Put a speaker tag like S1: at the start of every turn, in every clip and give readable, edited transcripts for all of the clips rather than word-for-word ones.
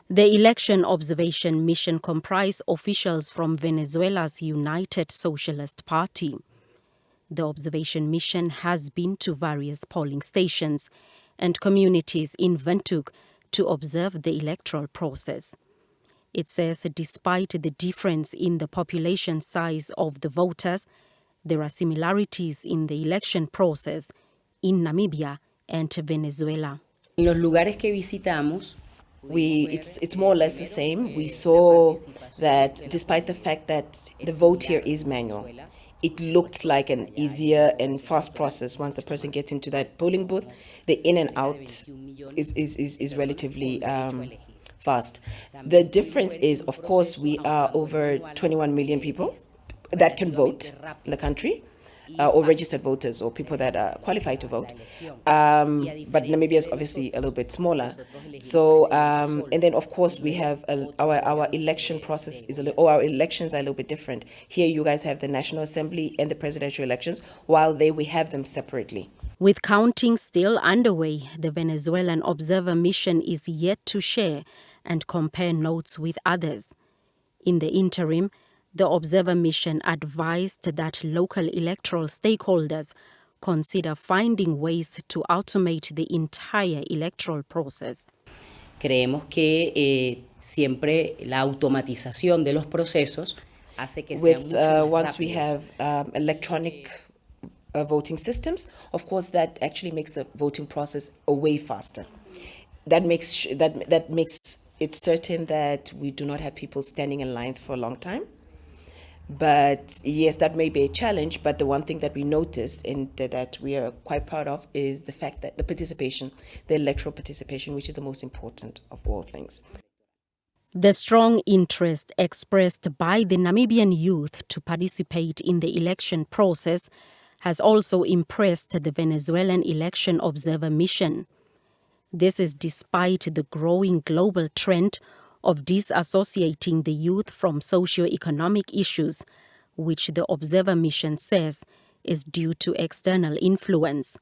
S1: The election observation mission comprised officials from Venezuela's United Socialist Party. The observation mission has been to various polling stations and communities in Windhoek to observe the electoral process. It says despite the difference in the population size of the voters, there are similarities in the election process in Namibia and Venezuela.
S2: En los lugares que visitamos,
S3: it's more or less the same. We saw that despite the fact that the vote here is manual, it looked like an easier and fast process. Once the person gets into that polling booth, the in and out is relatively fast. The difference is, of course, we are over 21 million people that can vote in the country, or registered voters or people that are qualified to vote. But Namibia is obviously a little bit smaller. So, and then of course we have our election process our elections are a little bit different. Here you guys have the National Assembly and the presidential elections, while there we have them separately.
S1: With counting still underway, the Venezuelan Observer Mission is yet to share and compare notes with others. In the interim, the Observer Mission advised that local electoral stakeholders consider finding ways to automate the entire electoral process.
S2: creemos que siempre la automatización de los procesos hace que sea mucho más
S3: Once we
S2: rápido.
S3: have electronic voting systems, of course that actually makes the voting process a way faster. That makes it certain that we do not have people standing in lines for a long time. But yes, that may be a challenge, but the one thing that we noticed and that we are quite proud of is the fact that the electoral participation, which is the most important of all things.
S1: The strong interest expressed by the Namibian youth to participate in the election process has also impressed the Venezuelan Election Observer Mission. This is despite the growing global trend of disassociating the youth from socio-economic issues, which the Observer Mission says is due to external influence.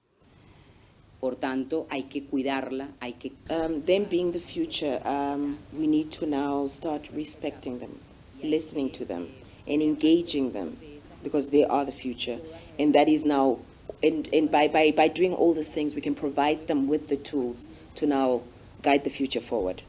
S2: Por tanto, hay que cuidarla, hay que...
S3: Them being the future, we need to now start respecting them, listening to them, and engaging them, because they are the future. And that is now, and by doing all these things, we can provide them with the tools to now guide the future forward.